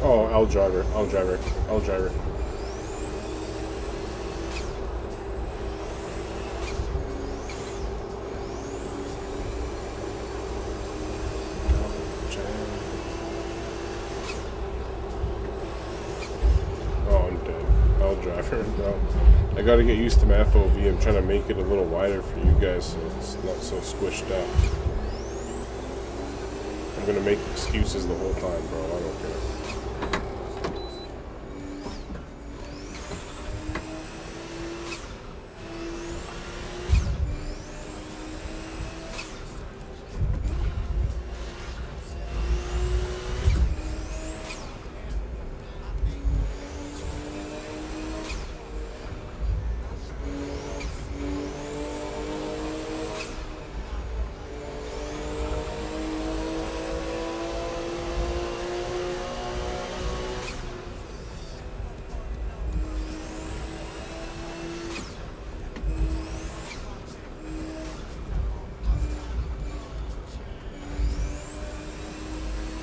Oh, L driver, L driver, L driver. Oh, I'm dead. L driver, bro. I gotta get used to my FOV. I'm trying to make it a little wider for you guys so it's not so squished up. I'm gonna make excuses the whole time, bro. I don't care.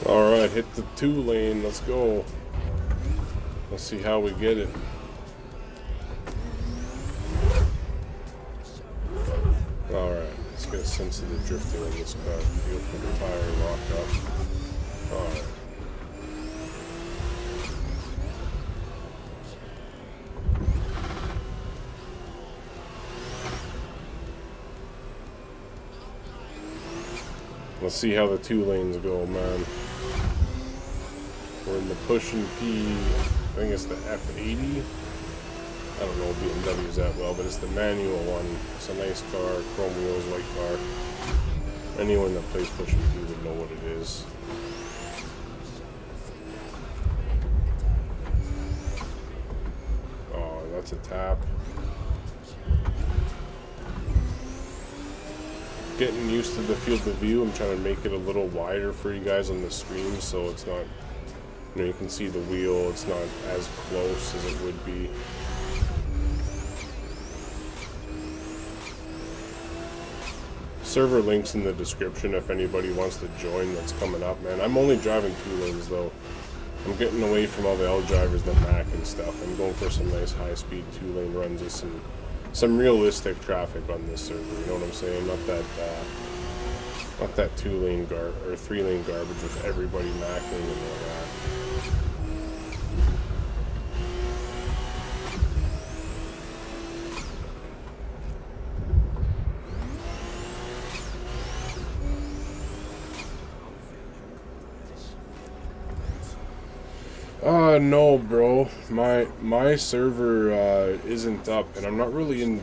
Alright, hit the 2 lane, let's go. Let's see how we get it. Alright, let's get a sense of the drifting in this car. Feel for the tire lock up. Alright. Let's see how the 2 lanes go, man. We're in the PUSHINP, I think it's the F80. I don't know BMWs that well, but it's the manual one. It's a nice car, chrome wheels, white car. Anyone that plays PUSHINP would know what it is. Oh, that's a tap. Getting used to the field of view. I'm trying to make it a little wider for you guys on the screen so it's not, you know, you can see the wheel, it's not as close as it would be. Server links in the description if anybody wants to join that's coming up, man. I'm only driving 2 lanes though. I'm getting away from all the L drivers, the Mac and stuff. I'm going for some nice high-speed 2-lane runs with some realistic traffic on this server. You know what I'm saying? Not that 2-lane or 3-lane garbage with everybody macking and all that. No, bro. My server isn't up, and I'm not really in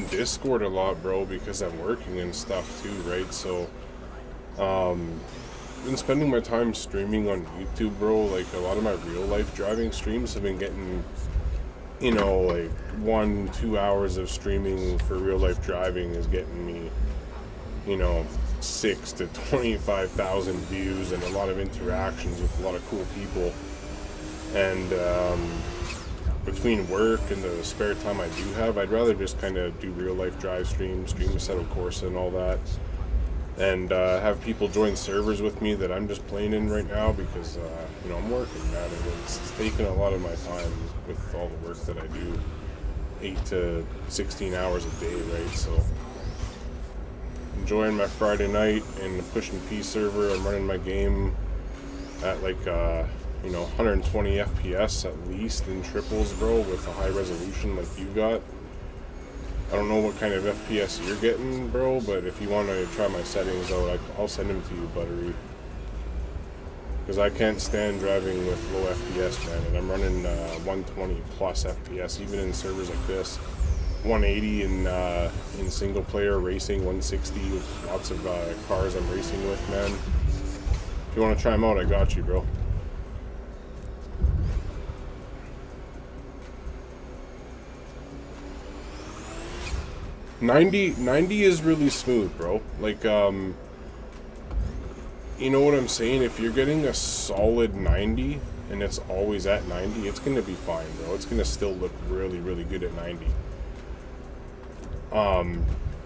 Discord a lot, bro, because I'm working and stuff too, right? So, been spending my time streaming on YouTube, bro. Like a lot of my real life driving streams have been getting, you know, like 1-2 hours of streaming for real life driving is getting me, you know, 6,000 to 25,000 views and a lot of interactions with a lot of cool people. And between work and the spare time I do have, I'd rather just kind of do real life drive streams, stream Assetto Corsa and all that, and have people join servers with me that I'm just playing in right now because you know, I'm working, man, and it's taking a lot of my time with all the work that I do, 8 to 16 hours a day, right? So enjoying my Friday night in the PUSHINP server. I'm running my game at like you know, 120 FPS at least in triples, bro, with a high resolution like you got. I don't know what kind of FPS you're getting, bro, but if you want to try my settings out, I'll send them to you, buttery. Because I can't stand driving with low FPS, man, and I'm running 120 plus FPS, even in servers like this. 180 in single player racing, 160 with lots of cars I'm racing with, man. If you want to try them out, I got you, bro. 90 is really smooth, bro. Like, you know what I'm saying? If you're getting a solid 90 and it's always at 90, it's gonna be fine, bro. It's gonna still look really, really good at 90.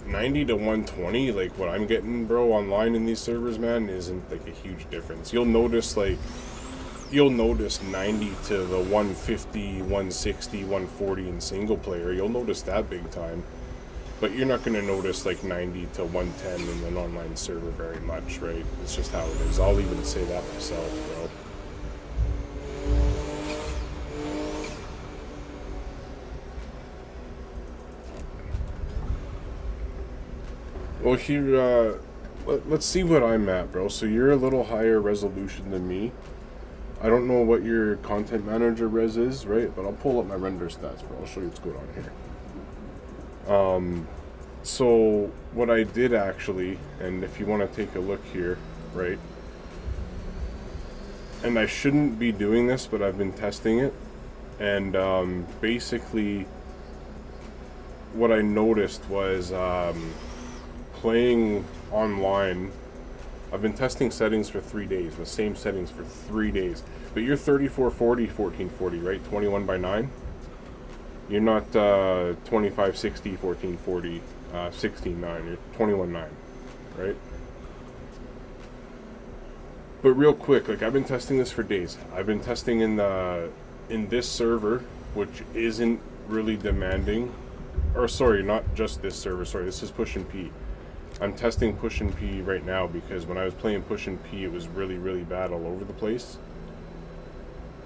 90 to 120, like what I'm getting, bro, online in these servers, man, isn't like a huge difference. You'll notice, like, you'll notice 90 to the 150, 160, 140 in single player. You'll notice that big time. But you're not going to notice like 90 to 110 in an online server very much, right? It's just how it is. I'll even say that myself, bro. Well, here, let's see what I'm at, bro. So you're a little higher resolution than me. I don't know what your content manager res is, right? But I'll pull up my render stats, bro. I'll show you what's going on here. So what I did actually, and if you want to take a look here, right? And I shouldn't be doing this, but I've been testing it. And basically, what I noticed was playing online. I've been testing settings for 3 days, the same settings for 3 days. But you're 3440, 1440, right? 21 by 9. You're not 2560, 1440, 16:9. You're 21:9, right? But real quick, like I've been testing this for days. I've been testing in this server, which isn't really demanding. Or sorry, not just this server. Sorry, this is PUSHINP. I'm testing PUSHINP right now because when I was playing PUSHINP, it was really, really bad all over the place.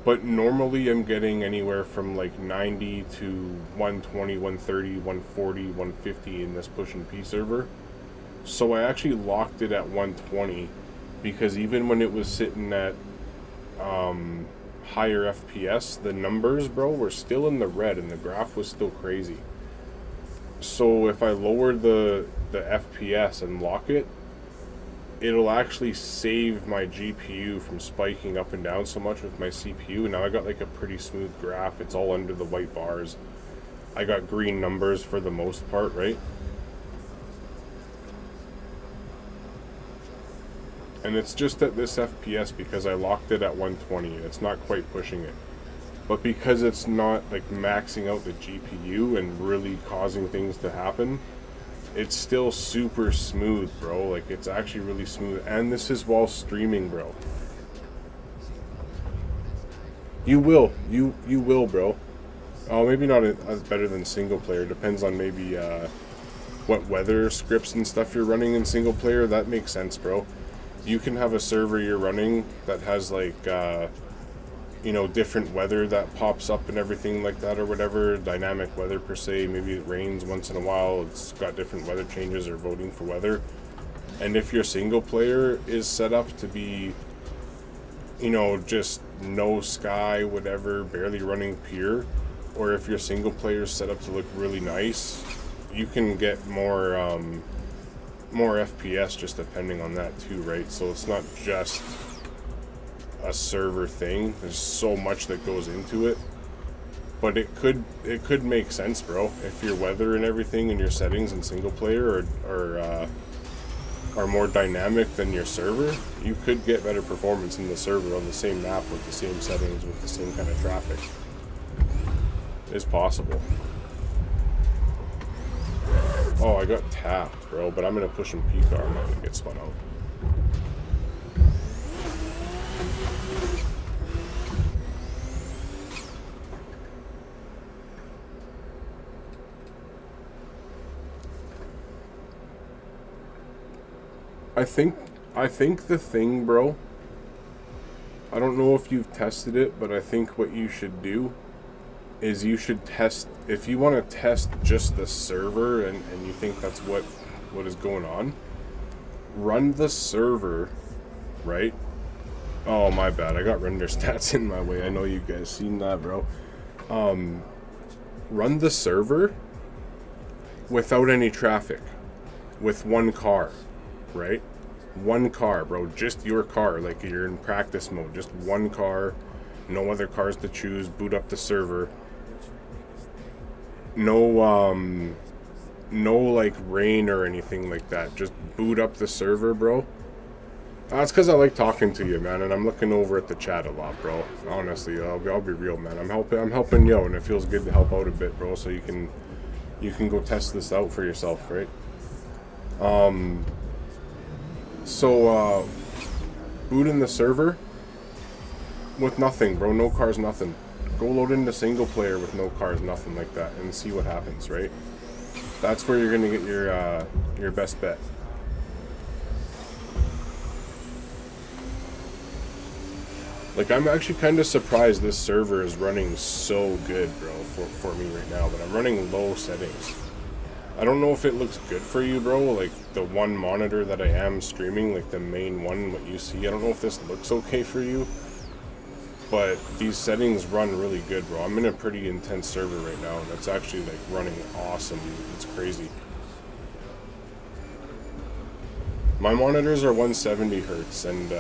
But normally I'm getting anywhere from like 90 to 120, 130, 140, 150 in this PUSHINP server. So I actually locked it at 120 because even when it was sitting at higher FPS, the numbers, bro, were still in the red and the graph was still crazy. So if I lower the FPS and lock it, it'll actually save my GPU from spiking up and down so much with my CPU. And now I got like a pretty smooth graph. It's all under the white bars. I got green numbers for the most part, right? And it's just at this FPS because I locked it at 120 and it's not quite pushing it. But because it's not like maxing out the GPU and really causing things to happen, it's still super smooth, bro. Like it's actually really smooth. And this is while streaming, bro. You will, bro. Oh, maybe not as better than single player. Depends on maybe what weather scripts and stuff you're running in single player. That makes sense, bro. You can have a server you're running that has like you know, different weather that pops up and everything like that or whatever, dynamic weather per se. Maybe it rains once in a while, it's got different weather changes or voting for weather. And if your single player is set up to be, you know, just no sky, whatever, barely running pure, or if your single player is set up to look really nice, you can get more FPS just depending on that too, right? So it's not just a server thing. There's so much that goes into it, but it could make sense, bro. If your weather and everything and your settings in single player are more dynamic than your server, you could get better performance in the server on the same map with the same settings with the same kind of traffic. It's possible. Oh, I got tapped, bro, but I'm gonna push and P car. I'm not gonna get spun out. I think the thing, bro, I don't know if you've tested it, but I think what you should do is you should test, if you want to test just the server and you think that's what is going on, run the server, right? Oh, my bad. I got render stats in my way. I know you guys seen that, bro. Run the server without any traffic, with one car. Right? One car, bro. Just your car. Like you're in practice mode. Just one car. No other cars to choose. Boot up the server. No, no like rain or anything like that. Just boot up the server, bro. That's because I like talking to you, man, and I'm looking over at the chat a lot, bro. Honestly, I'll be real, man. I'm helping you, and it feels good to help out a bit, bro. So you can go test this out for yourself, right? So, boot in the server, with nothing, bro. No cars, nothing. Go load into single player with no cars, nothing like that, and see what happens, right? That's where you're gonna get your best bet. Like, I'm actually kind of surprised this server is running so good, bro, for me right now, but I'm running low settings. I don't know if it looks good for you, bro, like the one monitor that I am streaming, like the main one, what you see. I don't know if this looks okay for you, but these settings run really good, bro. I'm in a pretty intense server right now, and it's actually, like, running awesome. It's crazy. My monitors are 170 hertz, and,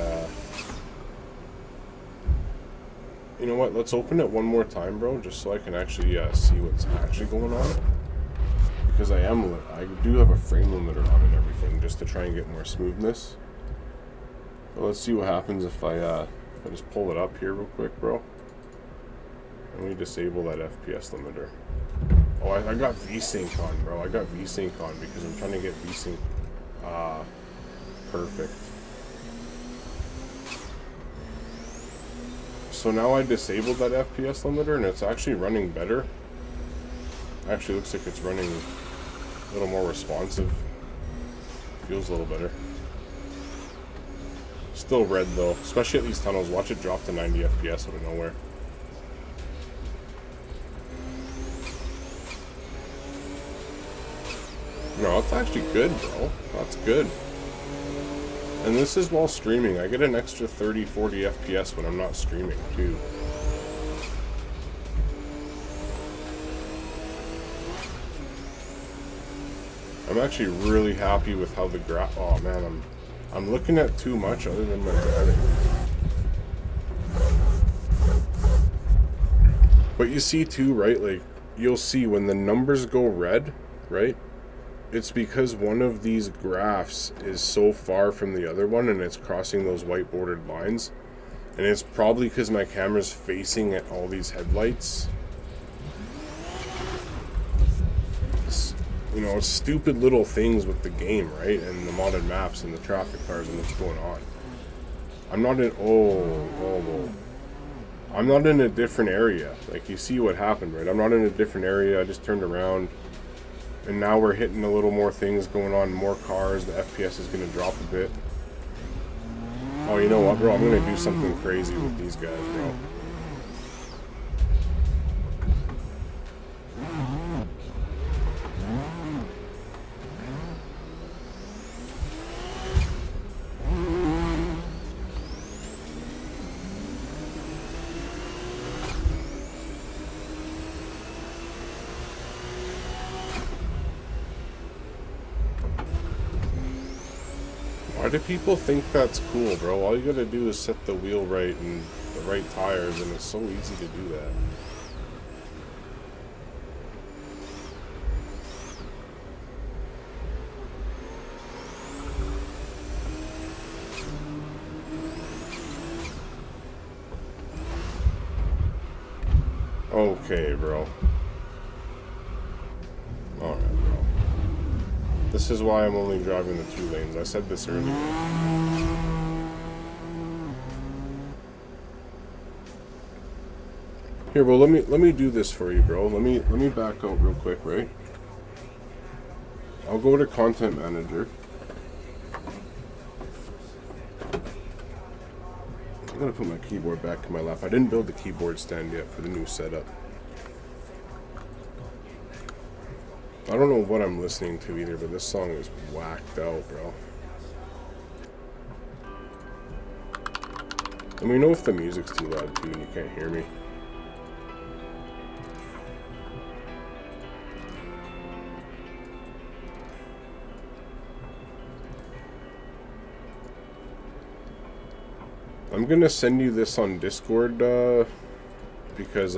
you know what? Let's open it one more time, bro, just so I can actually see what's actually going on. Because I do have a frame limiter on and everything, just to try and get more smoothness. But let's see what happens if I just pull it up here real quick, bro. And we disable that FPS limiter. Oh, I got VSync on, bro. I got VSync on because I'm trying to get VSync perfect. So now I disabled that FPS limiter and it's actually running better. Actually looks like it's running a little more responsive. Feels a little better. Still red though, especially at these tunnels. Watch it drop to 90 FPS out of nowhere. No, it's actually good, bro. That's good. And this is while streaming. I get an extra 30, 40 FPS when I'm not streaming, too. I'm actually really happy with how the oh man, I'm looking at too much other than my driving. But you see too, right? Like, you'll see when the numbers go red, right? It's because one of these graphs is so far from the other one and it's crossing those white bordered lines. And it's probably because my camera's facing at all these headlights. You know, stupid little things with the game, right? And the modded maps and the traffic cars and what's going on. I'm not in, I'm not in a different area. Like, you see what happened, right? I'm not in a different area. I just turned around. And now we're hitting a little more things going on, more cars. The FPS is going to drop a bit. Oh, you know what, bro? I'm going to do something crazy with these guys, bro. Why do people think that's cool, bro? All you gotta do is set the wheel right and the right tires, and it's so easy to do that. Okay, bro. Alright, bro. This is why I'm only driving the 2 lanes. I said this earlier. Here, well, let me do this for you, bro. Let me back out real quick, right? I'll go to Content Manager. I'm gonna put my keyboard back in my lap. I didn't build the keyboard stand yet for the new setup. I don't know what I'm listening to either, but this song is whacked out, bro. Let me know if the music's too loud too and you can't hear me. I'm gonna send you this on Discord, because,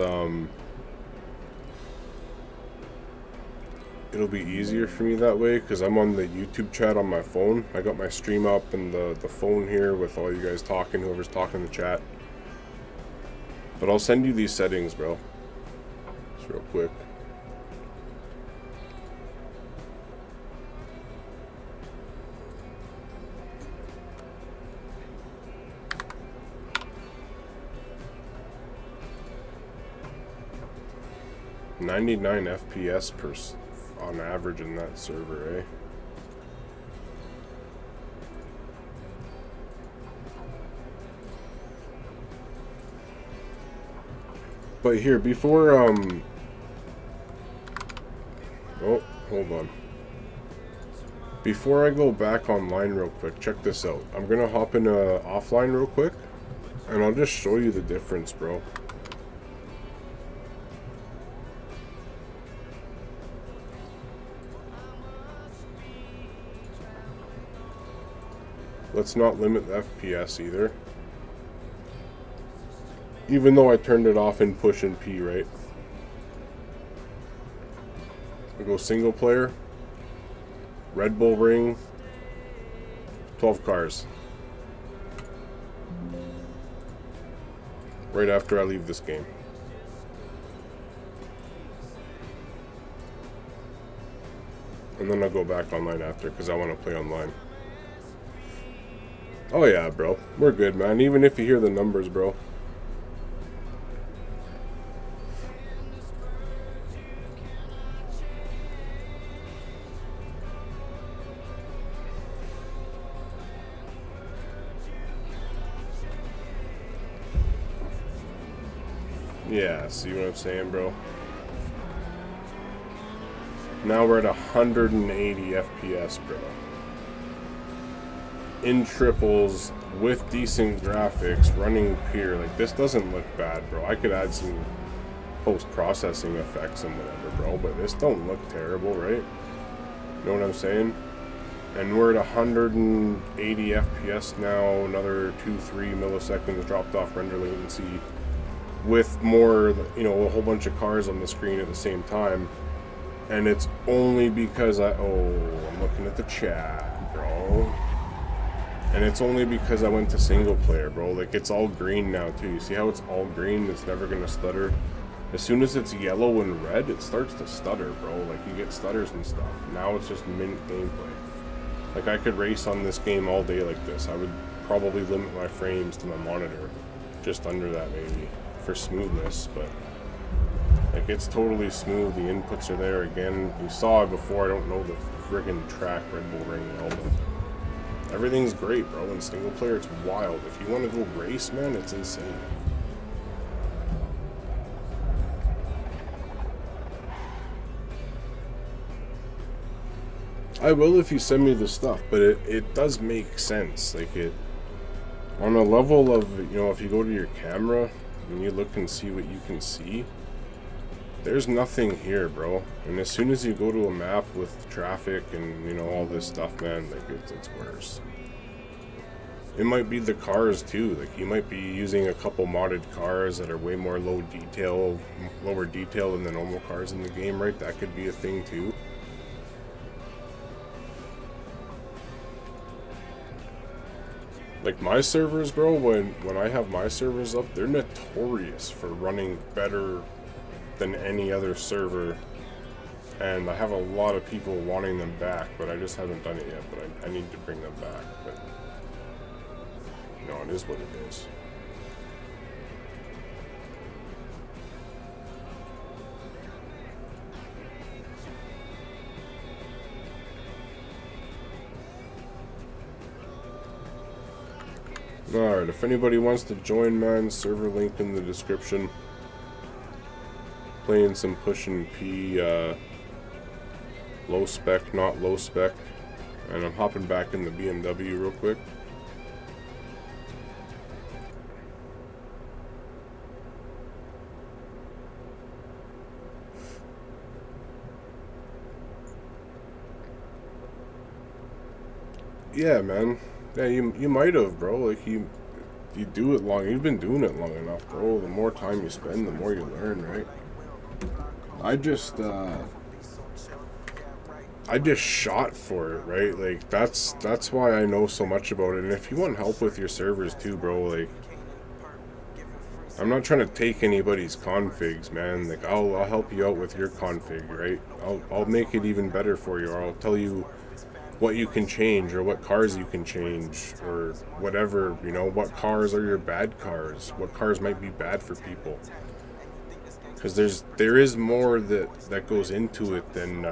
it'll be easier for me that way, because I'm on the YouTube chat on my phone. I got my stream up and the phone here with all you guys talking, whoever's talking in the chat. But I'll send you these settings, bro. Just real quick. 99 FPS on average in that server, eh? But here, before, oh, hold on. Before I go back online real quick, check this out. I'm gonna hop in offline real quick, and I'll just show you the difference, bro. Let's not limit the FPS either. Even though I turned it off in PUSHINP, right? We go single player. Red Bull Ring. 12 cars. Right after I leave this game. And then I'll go back online after because I want to play online. Oh yeah, bro. We're good, man. Even if you hear the numbers, bro. Yeah, see what I'm saying, bro? Now we're at 180 FPS, bro. In triples, with decent graphics, running pure. Like, this doesn't look bad, bro. I could add some post-processing effects and whatever, bro, but this don't look terrible, right? You know what I'm saying? And we're at 180 FPS now, another 2-3 milliseconds dropped off render latency, with more, you know, a whole bunch of cars on the screen at the same time. And it's only because I'm looking at the chat, bro. And it's only because I went to single player, bro. Like, it's all green now too. You see how it's all green? It's never gonna stutter. As soon as it's yellow and red, it starts to stutter, bro. Like, you get stutters and stuff. Now it's just mint gameplay. Like, I could race on this game all day like this. I would probably limit my frames to my monitor, just under that maybe, for smoothness, but like, it's totally smooth. The inputs are there again. You saw it before. I don't know the friggin' track Red Bull Ring now, but everything's great, bro. In single player, it's wild. If you want to go race, man, it's insane. I will if you send me the stuff, but it does make sense. Like, it on a level of, you know, if you go to your camera and you look and see what you can see, there's nothing here, bro. And as soon as you go to a map with traffic and, you know, all this stuff, man, like, it's worse. It might be the cars too. Like, you might be using a couple modded cars that are way more lower detail than the normal cars in the game, right? That could be a thing too. Like, my servers, bro, when I have my servers up, they're notorious for running better than any other server. And I have a lot of people wanting them back, but I just haven't done it yet. But I need to bring them back. But, you know, it is what it is. Alright, if anybody wants to join, man, server link in the description. Playing some PUSHINP, low spec, not low spec. And I'm hopping back in the BMW real quick. Yeah, man. Yeah, you might have, bro. Like, you do it long. You've been doing it long enough, bro. The more time you spend, the more you learn, right? I just shot for it, right? Like, that's why I know so much about it. And if you want help with your servers too, bro, like, I'm not trying to take anybody's configs, man. Like, I'll help you out with your config, right? I'll make it even better for you, or I'll tell you what you can change, or what cars you can change, or whatever, you know, what cars are your bad cars, what cars might be bad for people. because there is more that goes into it than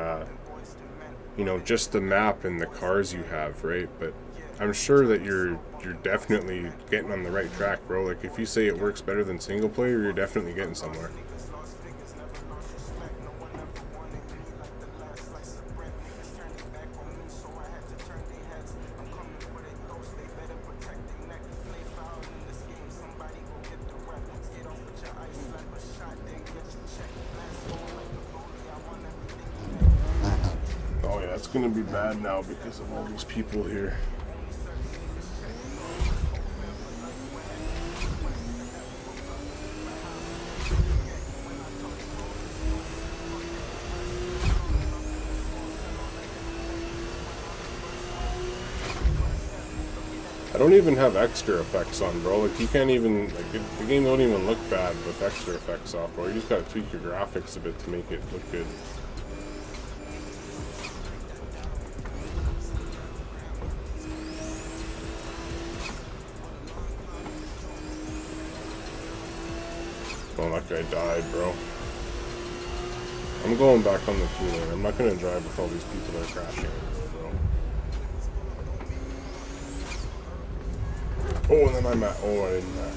you know, just the map and the cars you have, right? But I'm sure that you're definitely getting on the right track, bro. Like, if you say it works better than single player, you're definitely getting somewhere. Oh yeah, it's gonna be bad now because of all these people here. I don't even have extra effects on, bro. Like, you can't even, like, the game don't even look bad with extra effects off, bro. You just gotta tweak your graphics a bit to make it look good. Oh, that guy died, bro. I'm going back on the 2-lane. I'm not gonna drive with all these people that are crashing, bro. Oh, and then I'm at. Oh, I didn't.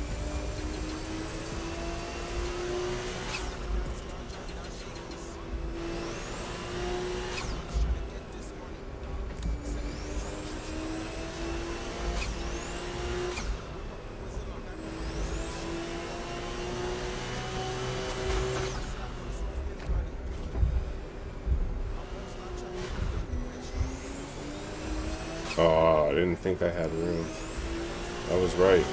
Oh, I didn't think I had room. I was right.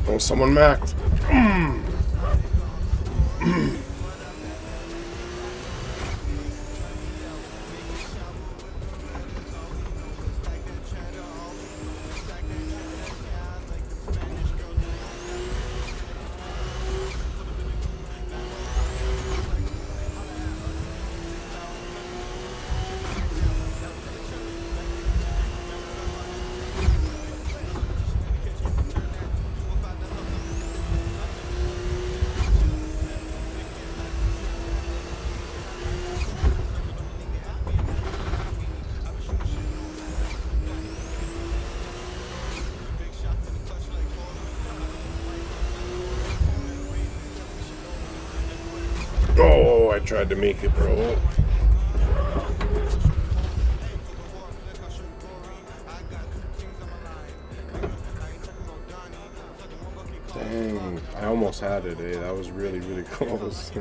Oh, someone macked. Oh, I tried to make it, bro. Dang, I almost had it, eh? That was really, really close.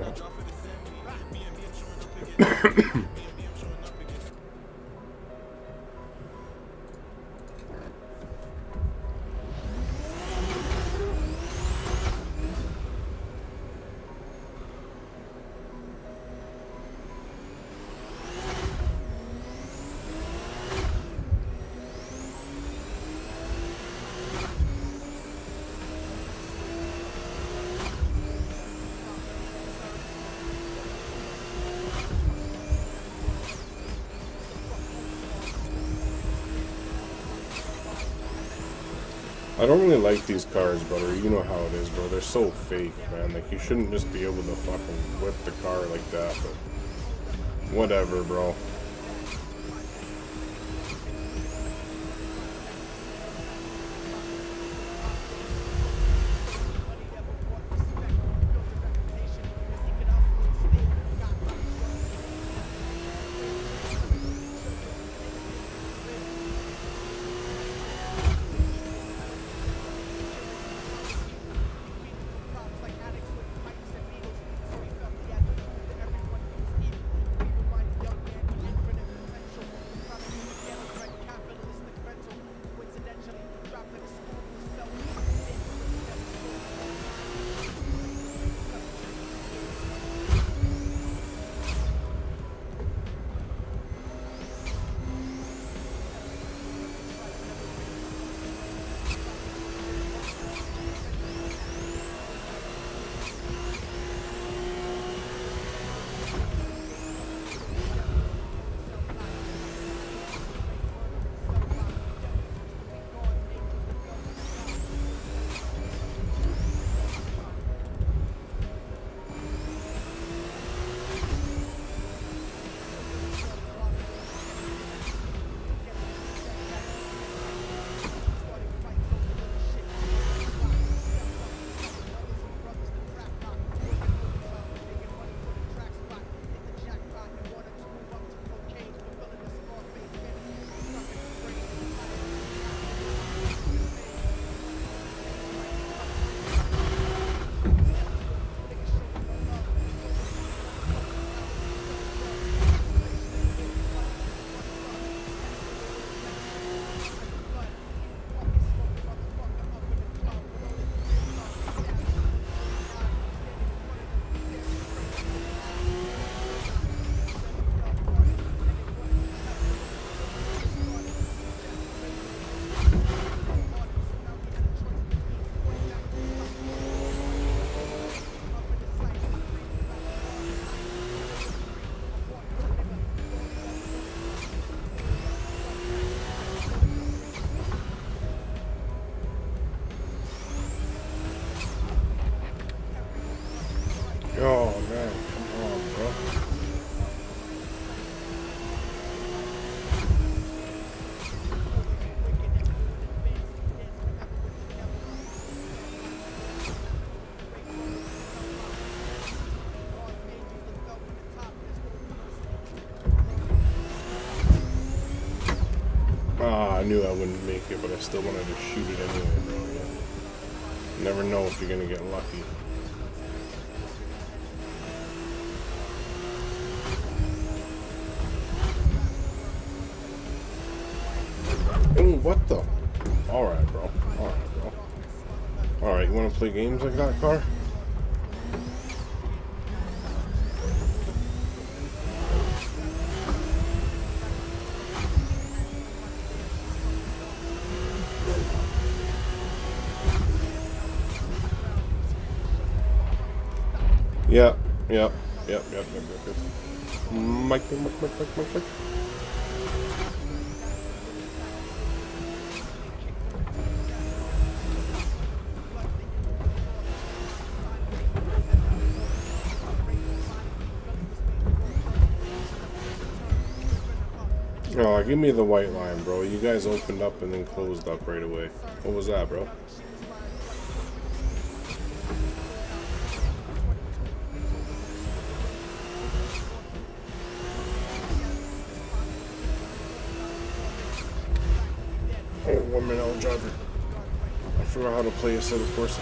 I don't really like these cars, brother. You know how it is, bro. They're so fake, man. Like, you shouldn't just be able to fucking whip the car like that, but whatever, bro. Ah, I knew I wouldn't make it, but I still wanted to shoot it anyway, bro. You never know if you're gonna get lucky. Oh, what the? Alright, bro. Alright, bro. Alright, you wanna play games like that, car? Yep. Mike. Oh, give me the white line, bro. You guys opened up and then closed up right away. What was that, bro? Oh, 1 minute, I'll driver. I forgot how to play Assetto Corsa.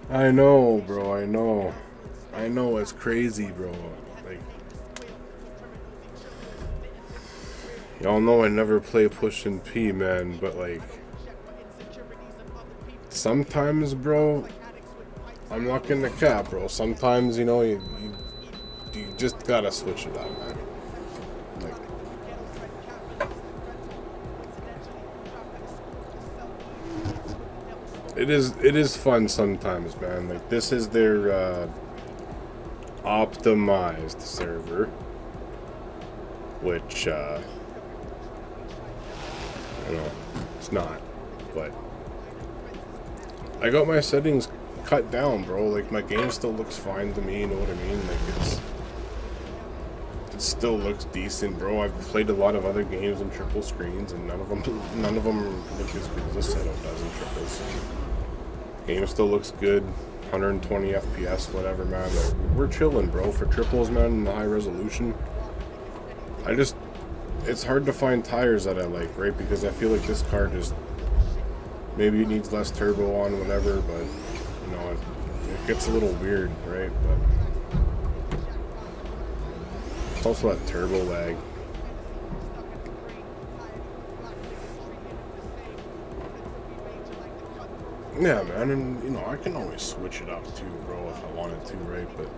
I know, bro. I know it's crazy, bro. Like, y'all know I never play PUSHINP, man, but like, sometimes, bro, I'm not gonna cap, bro. Sometimes, you know, you just gotta switch it up, man. Like, it is fun sometimes, man. Like, this is their optimized server, which you know, it's not, but I got my settings cut down, bro. Like, my game still looks fine to me, you know what I mean? Like, it still looks decent, bro. I've played a lot of other games in triple screens, and none of them look as good as this setup does in triples. Game still looks good, 120 FPS, whatever, man. Like, we're chilling, bro. For triples, man, in the high resolution. It's hard to find tires that I like, right? Because I feel like this car just, maybe it needs less turbo on, whatever, but, you know, it gets a little weird, right? But it's also that turbo lag. Yeah, man, and, you know, I can always switch it up too, bro, if I wanted to, right? But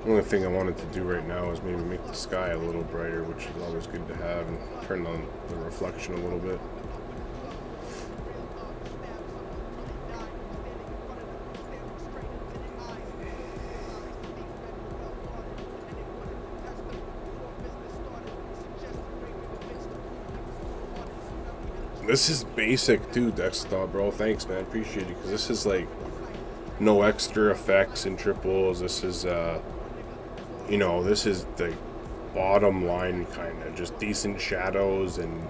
the only thing I wanted to do right now is maybe make the sky a little brighter, which is always good to have, and turn on the reflection a little bit. This is basic too, desktop, bro. Thanks, man. Appreciate it. Because this is like no extra effects in triples. This is, you know, this is the bottom line kind of just decent shadows and,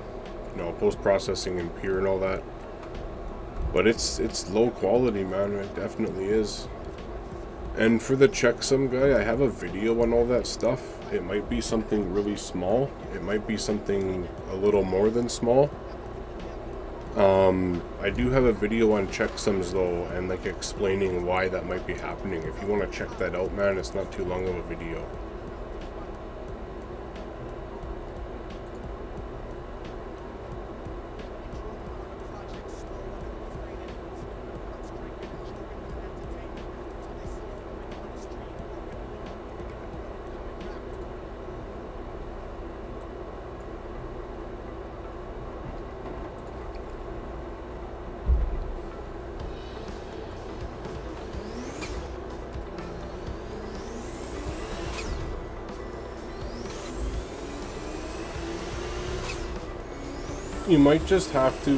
you know, post processing and pure and all that. But it's low quality, man. It definitely is. And for the checksum guy, I have a video on all that stuff. It might be something really small. It might be something a little more than small. I do have a video on checksums though, and like explaining why that might be happening. If you want to check that out, man, it's not too long of a video. You might just have to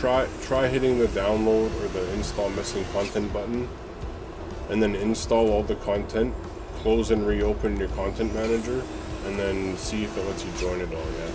like try hitting the download or the install missing content button, and then install all the content, close and reopen your content manager, and then see if it lets you join it all. Yeah.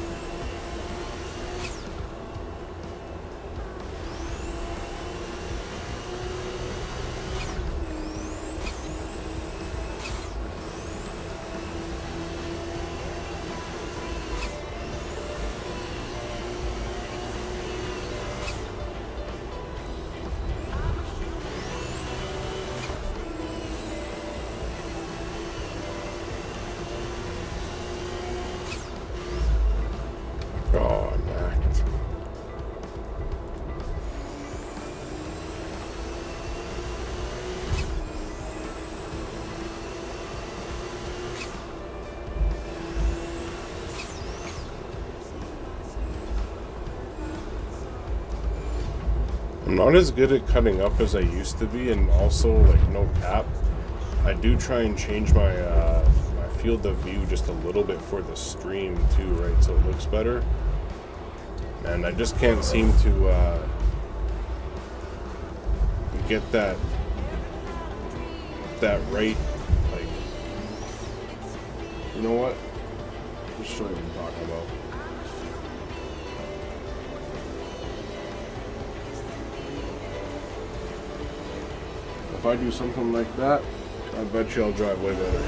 Oh, I'm hacked. I'm not as good at cutting up as I used to be, and also, like, no cap, I do try and change my my field of view just a little bit for the stream too, right, so it looks better. And I just can't seem to get that right, like, you know what? Let's show you what I'm talking about. If I do something like that, I bet you I'll drive way better.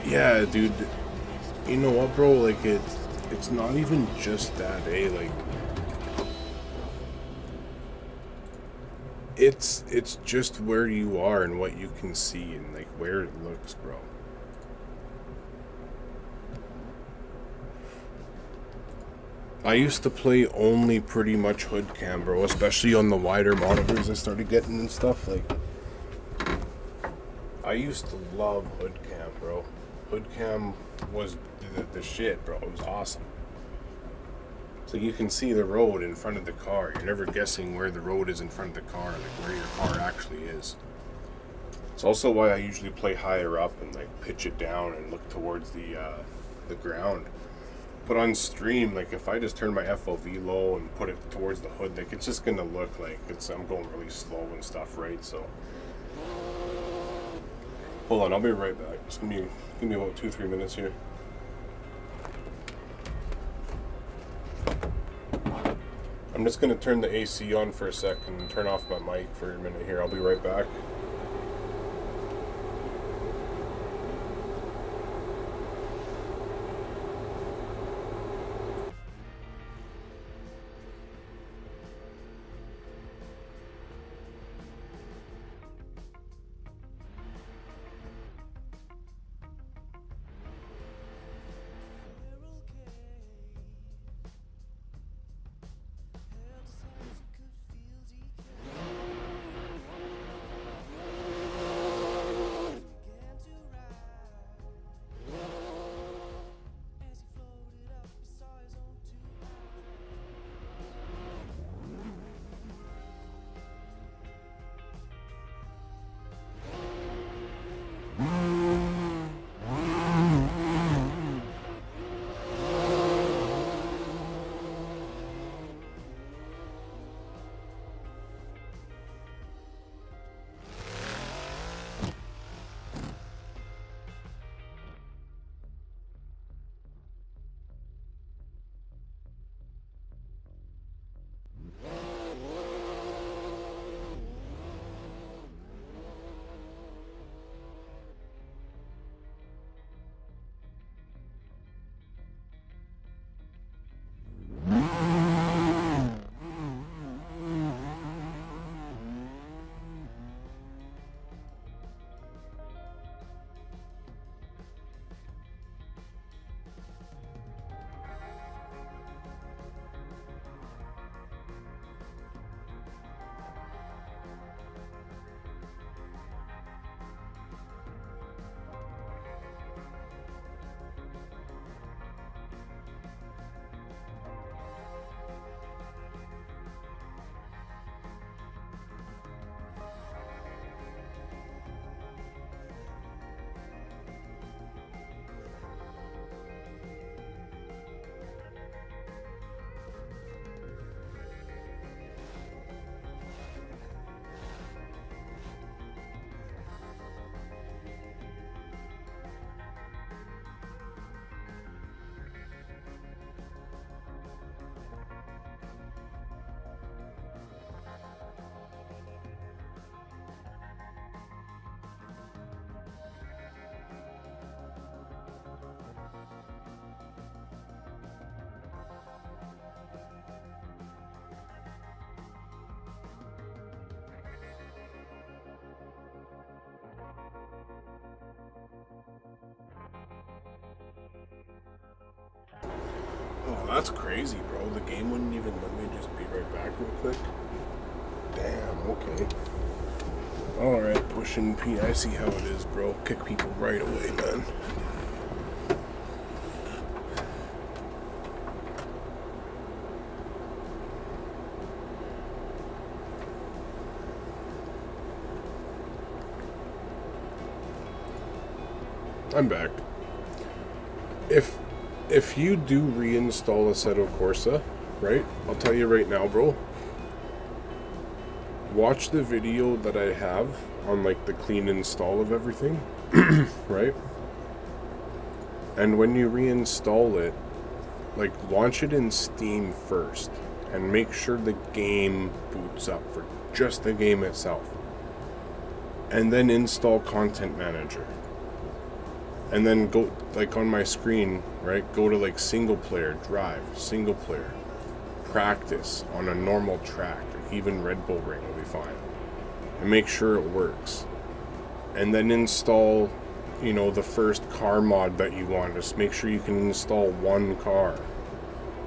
Yeah, dude. You know what, bro? Like it's not even just that, eh? Like it's just where you are and what you can see and like where it looks, bro. I used to play only pretty much hood cam, bro, especially on the wider monitors I started getting and stuff. Like, I used to love hood cam, bro. Hood cam was the shit, bro. It was awesome. So you can see the road in front of the car. You're never guessing where the road is in front of the car, like where your car actually is. It's also why I usually play higher up and like pitch it down and look towards the ground. But on stream, like if I just turn my FOV low and put it towards the hood, like it's just gonna look like I'm going really slow and stuff, right? So hold on, I'll be right back. Just give me about 2-3 minutes here. I'm just gonna turn the AC on for a second and turn off my mic for a minute here. I'll be right back. Oh, that's crazy, bro. The game wouldn't even let me just be right back real quick. Damn, okay. Alright, PUSHINP, I see how it is, bro. Kick people right away, man. I'm back. If you do reinstall Assetto Corsa, right? I'll tell you right now, bro. Watch the video that I have on like the clean install of everything, right? And when you reinstall it, like launch it in Steam first and make sure the game boots up for just the game itself. And then install Content Manager. And then go, like on my screen, right, go to like single player, drive, single player, practice on a normal track, even Red Bull Ring will be fine. And make sure it works. And then install, you know, the first car mod that you want. Just make sure you can install one car.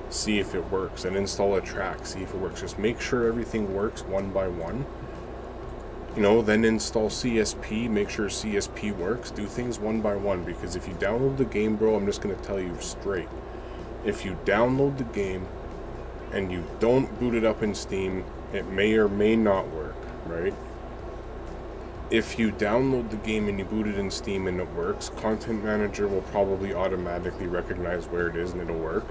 See if it works. And install a track, see if it works. Just make sure everything works one by one. You know, then install CSP, make sure CSP works. Do things one by one, because if you download the game, bro, I'm just going to tell you straight. If you download the game and you don't boot it up in Steam, it may or may not work, right? If you download the game and you boot it in Steam and it works, Content Manager will probably automatically recognize where it is and it'll work.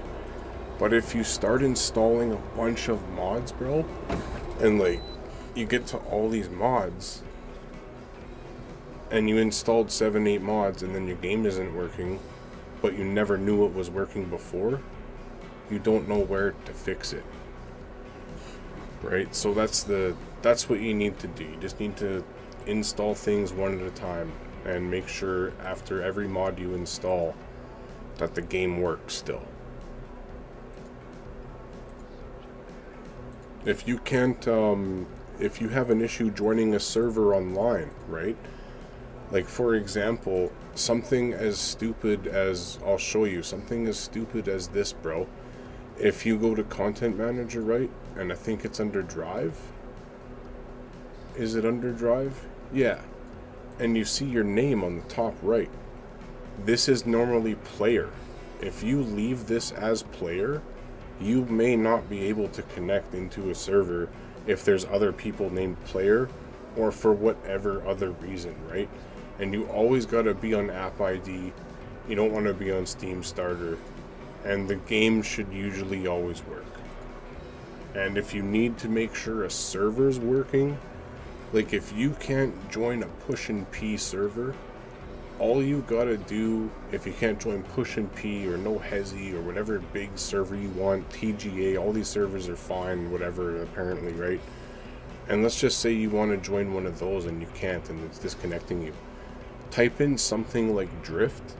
But if you start installing a bunch of mods, bro, and like you get to all these mods and you installed 7-8 mods and then your game isn't working, but you never knew it was working before, you don't know where to fix it, right? So that's what you need to do. You just need to install things one at a time and make sure after every mod you install that the game works still. If you can't if you have an issue joining a server online, right? Like, for example, something as stupid as, I'll show you, something as stupid as this, bro. If you go to Content Manager, right, and I think it's under Drive. Is it under Drive? Yeah. And you see your name on the top right. This is normally player. If you leave this as player, you may not be able to connect into a server if there's other people named player, or for whatever other reason, right? And you always got to be on App ID. You don't want to be on Steam Starter, and the game should usually always work. And if you need to make sure a server's working, like if you can't join a PUSHINP server, all you gotta do, if you can't join PUSHINP or No Hezi or whatever big server you want, TGA, all these servers are fine, whatever, apparently, right? And let's just say you want to join one of those and you can't and it's disconnecting you. Type in something like Drift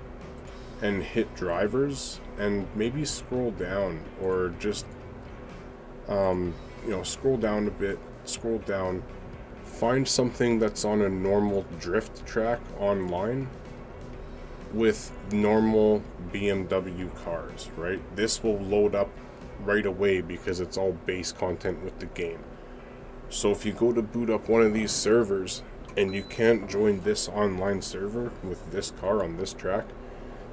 and hit drivers and maybe scroll down, or just, you know, scroll down a bit, scroll down, find something that's on a normal drift track online with normal BMW cars, right? This will load up right away because it's all base content with the game. So if you go to boot up one of these servers and you can't join this online server with this car on this track,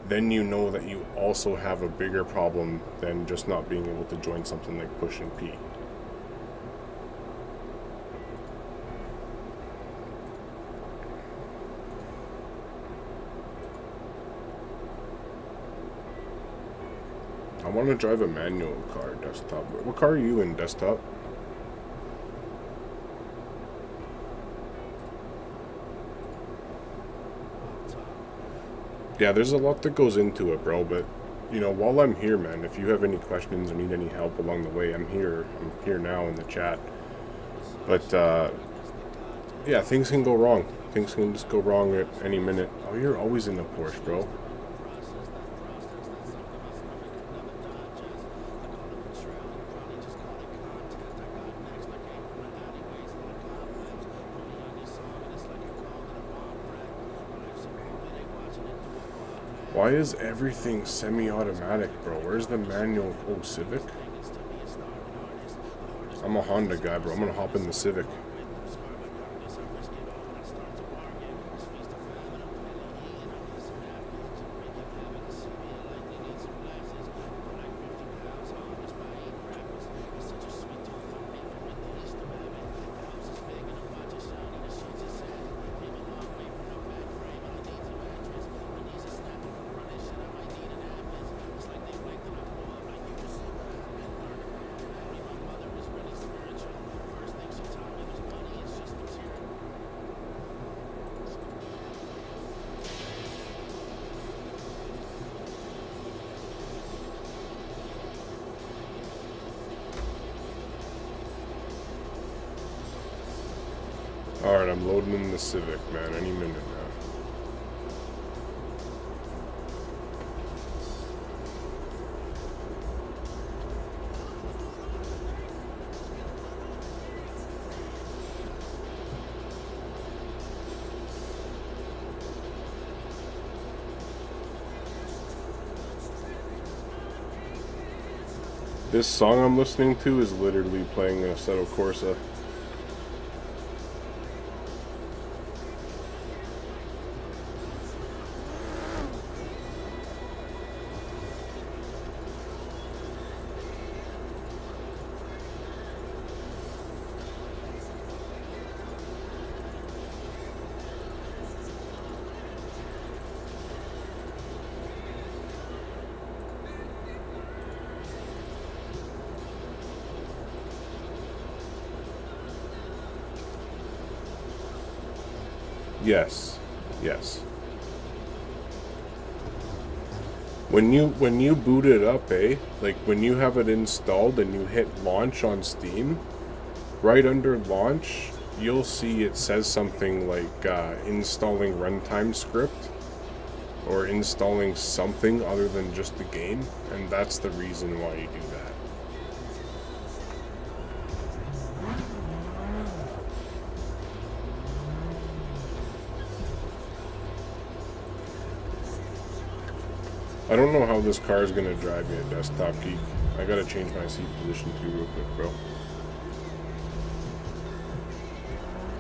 then you know that you also have a bigger problem than just not being able to join something like PUSHINP. I want to drive a manual car, desktop. What car are you in, desktop? Yeah, there's a lot that goes into it, bro, but, you know, while I'm here, man, if you have any questions or need any help along the way, I'm here now in the chat. But, yeah, things can go wrong. Things can just go wrong at any minute. Oh, you're always in the Porsche, bro. Why is everything semi-automatic, bro? Where's the manual? Oh, Civic? I'm a Honda guy, bro. I'm gonna hop in the Civic. Alright, I'm loading in the Civic, man, any minute now. This song I'm listening to is literally playing an Assetto Corsa. Yes, yes. When you boot it up, like when you have it installed and you hit launch on Steam, right under launch, you'll see it says something like installing runtime script or installing something other than just the game, and that's the reason why you do that. I don't know how this car is going to drive me at Desktop Geek. I got to change my seat position too real quick, bro.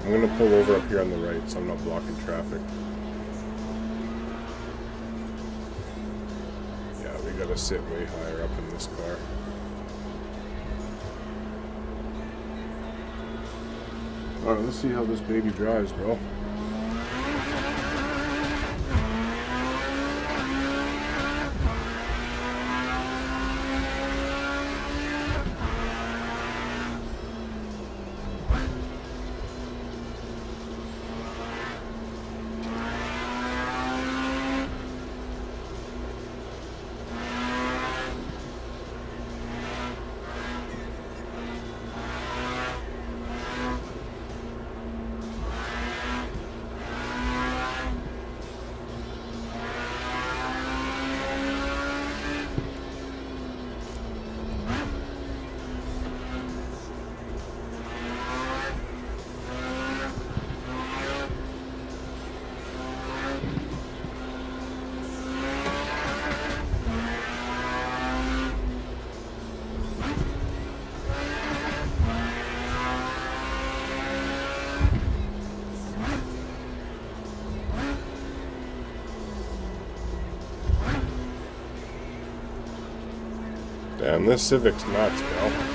I'm going to pull over up here on the right so I'm not blocking traffic. Yeah, we got to sit way higher up in this car. Alright, let's see how this baby drives, bro. Damn, this Civic's nuts, bro.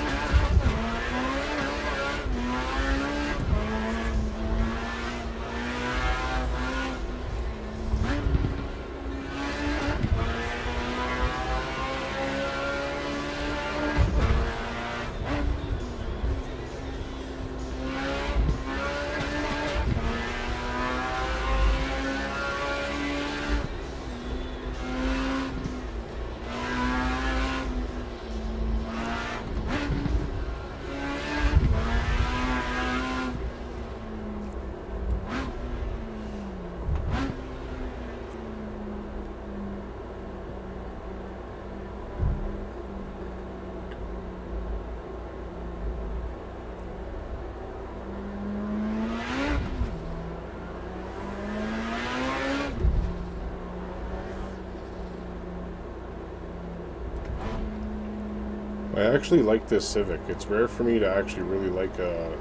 I actually like this Civic. It's rare for me to actually really like a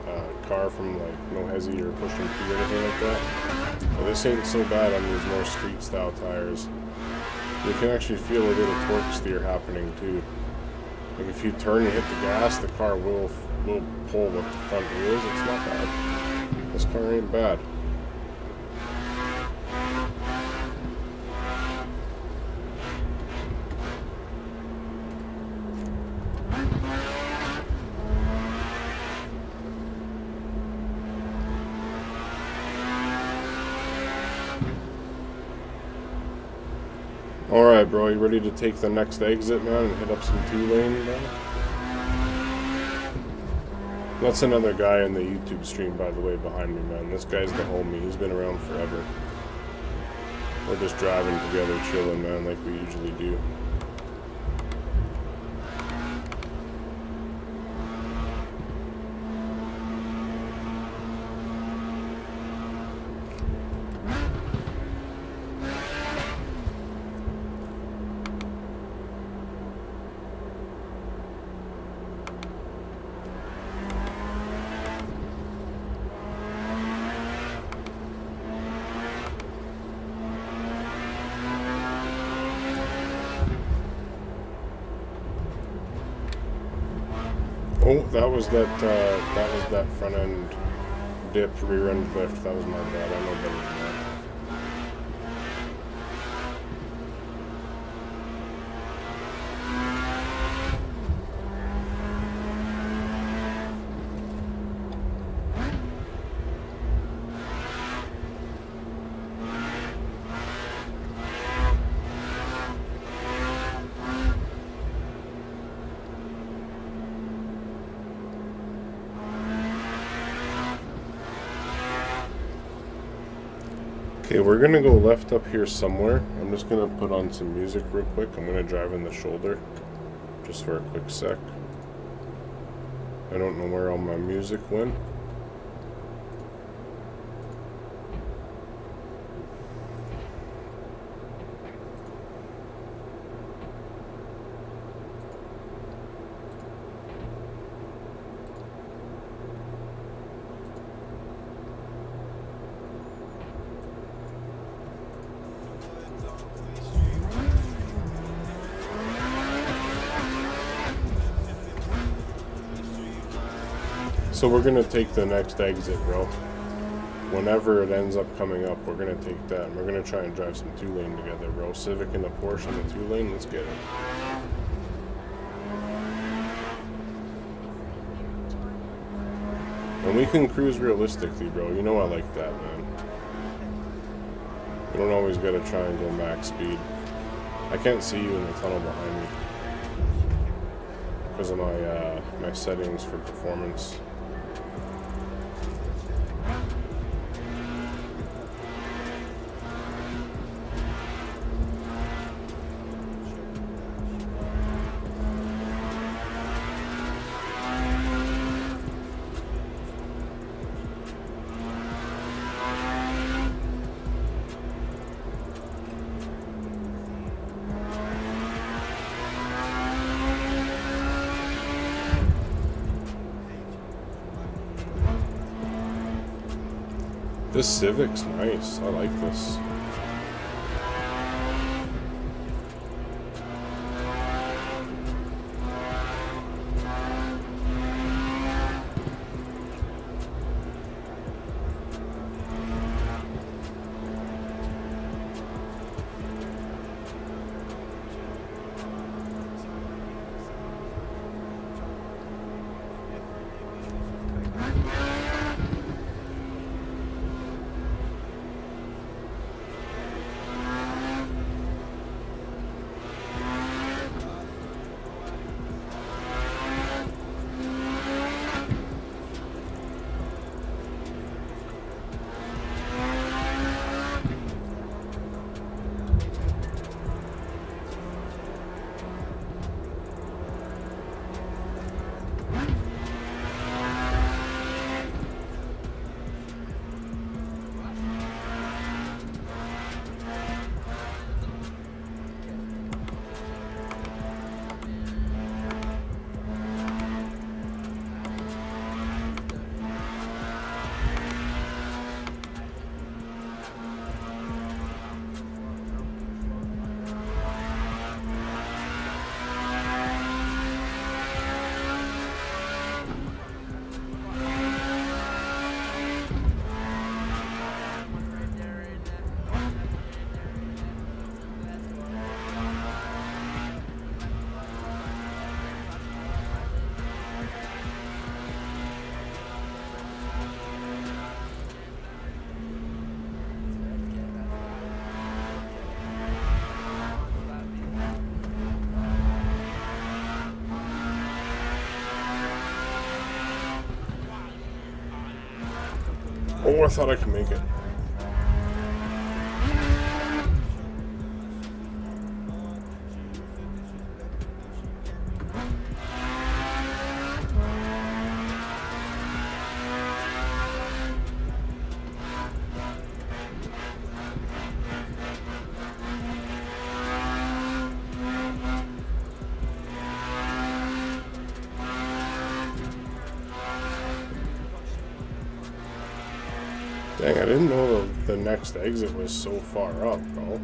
car from like No Hesi or PUSHINP or anything like that. But this ain't so bad on these more street style tires. You can actually feel a little torque steer happening too. Like if you turn and hit the gas, the car will pull with the front wheels. It's not bad. This car ain't bad. Alright, bro, you ready to take the next exit, man, and hit up some two-lane, man? That's another guy in the YouTube stream, by the way, behind me, man. This guy's the homie. He's been around forever. We're just driving together, chilling, man, like we usually do. Oh, that was that front end dip, rear end lift. That was my bad. I know better than that. Okay, we're gonna go left up here somewhere. I'm just gonna put on some music real quick. I'm gonna drive in the shoulder just for a quick sec. I don't know where all my music went. So we're gonna take the next exit, bro. Whenever it ends up coming up, we're gonna take that and we're gonna try and drive some 2-lane together, bro. Civic and the Porsche in the 2-lane, let's get it. And we can cruise realistically, bro. You know I like that, man. We don't always gotta try and go max speed. I can't see you in the tunnel behind me because of my settings for performance. This Civic's nice. I like this. Oh, I thought I could make it. Dang, I didn't know the next exit was so far up, bro.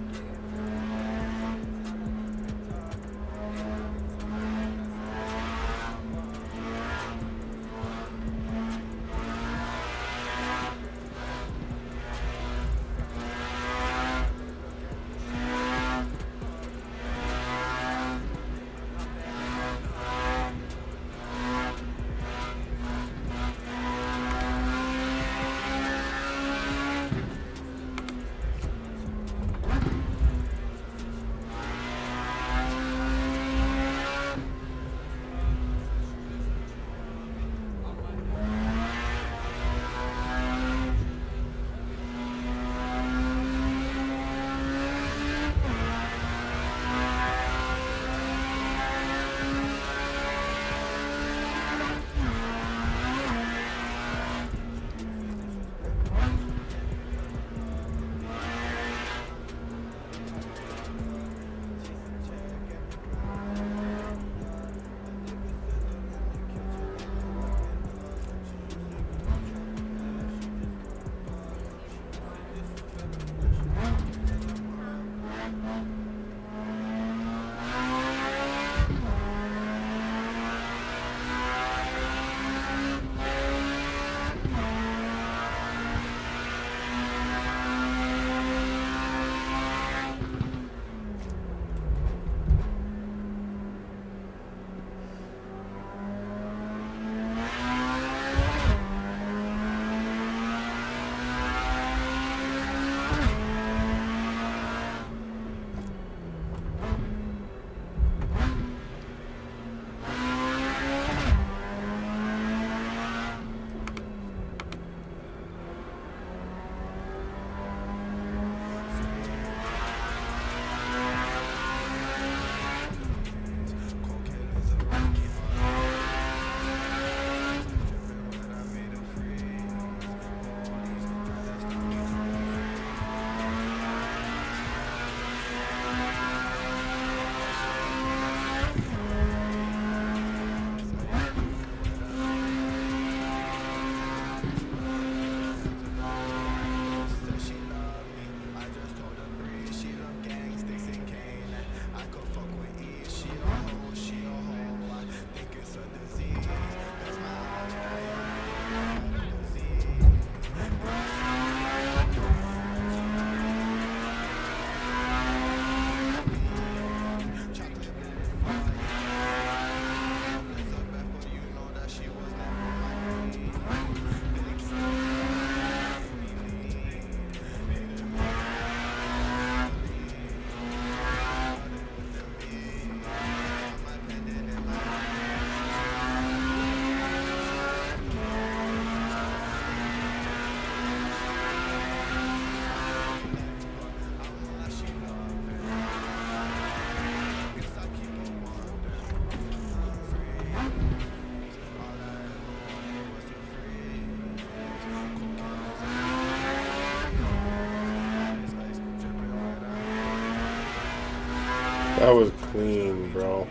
That was clean, bro.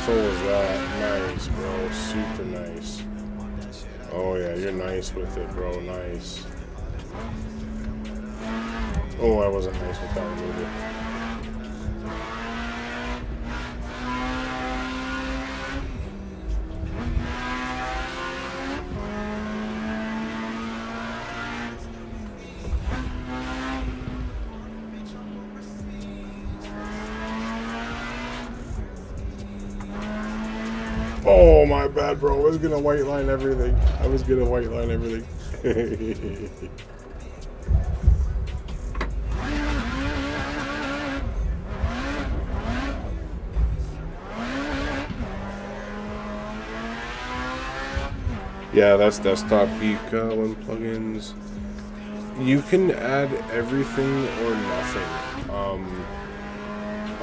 So was that. Nice, bro. Super nice. Oh, yeah, you're nice with it, bro. Nice. Oh, I wasn't nice with that one either. Oh, my bad, bro. I was gonna white line everything. Yeah, that's desktop peak one plugins. You can add everything or nothing.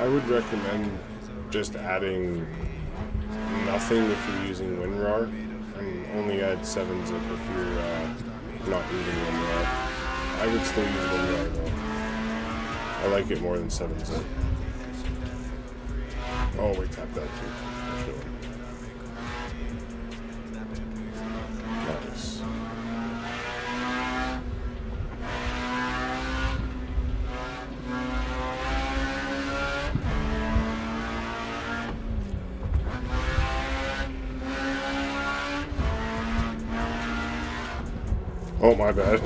I would recommend just adding nothing if you're using WinRAR, and only add 7-zip if you're not using WinRAR. I would still use WinRAR though. I like it more than 7-zip. Oh, we tapped that too. Sure. Nice. Oh, my bad.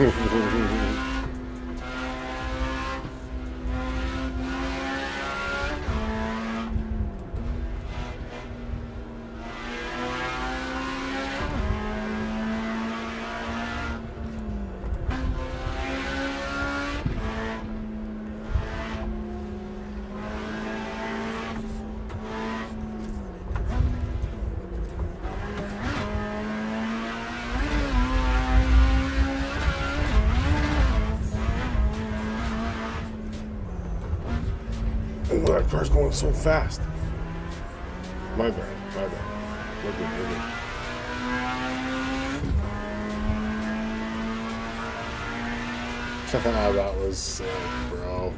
Oh, that car's going so fast. My bad. We're good. That was sick, bro.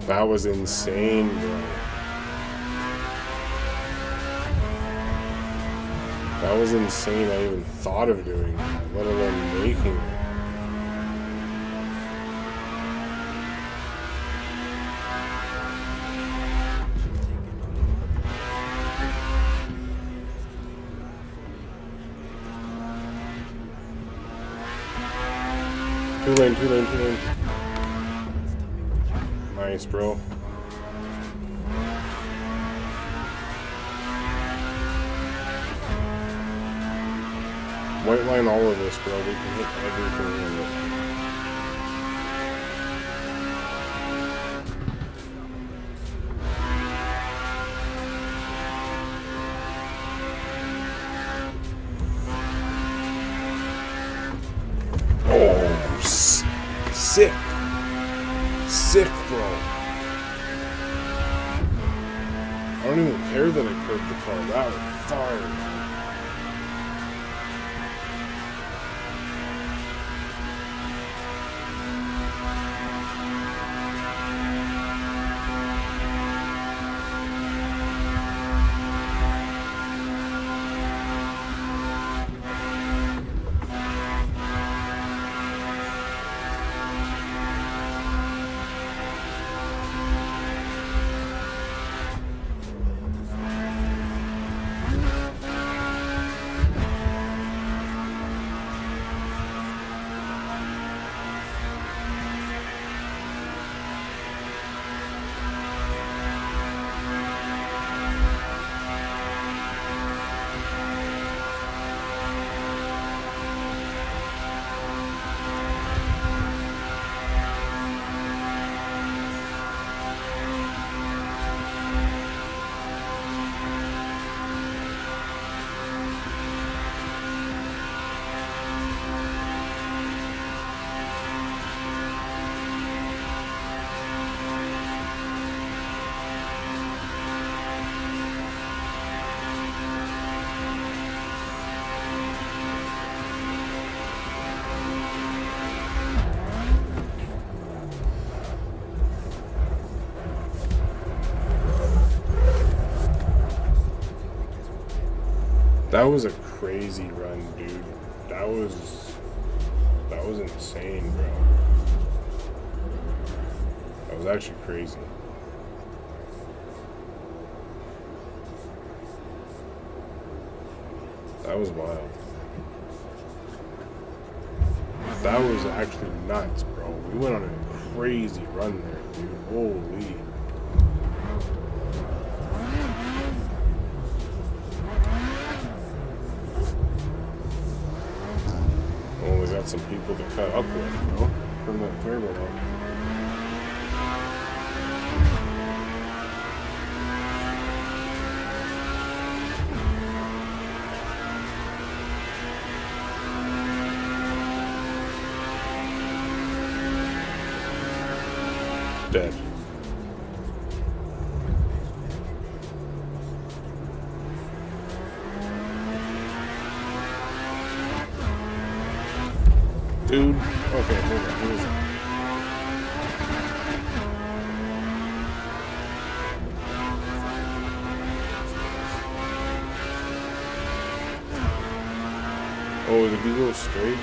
That was insane, bro. That was insane. I even thought of doing that, let alone making it. Two lane. Nice, bro. White line all of this, bro. We can hit everything in this. Oh, sick. Sick, bro. I don't even care that I curved the car. That was fire. That was a crazy run, dude. That was insane, bro. That was actually crazy. That was wild. That was actually nuts, bro. We went on a crazy run there, dude. Holy. Only got some people to cut up with, bro. From that turbo up. Dead. Dude, okay, hold on, who is it? Oh, did we go straight?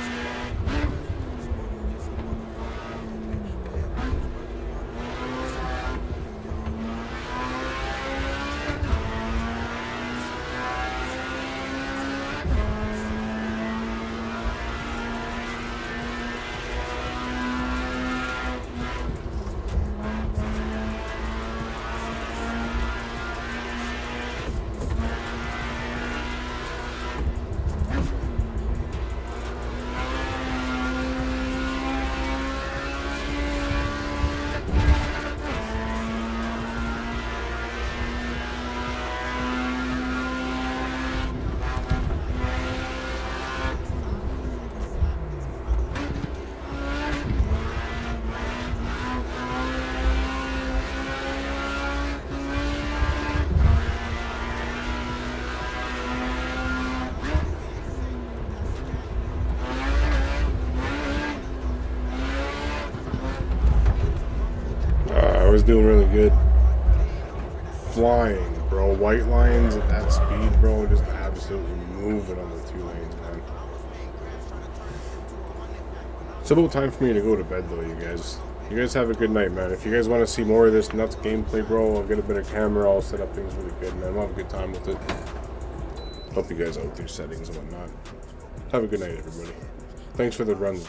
I was doing really good. Flying, bro. White lines at that speed, bro. Just absolutely moving on the 2 lanes, man. It's about time for me to go to bed, though, you guys. You guys have a good night, man. If you guys want to see more of this nuts gameplay, bro, I'll get a better camera. I'll set up things really good, man. We'll have a good time with it. Help you guys out with your settings and whatnot. Have a good night, everybody. Thanks for the runs.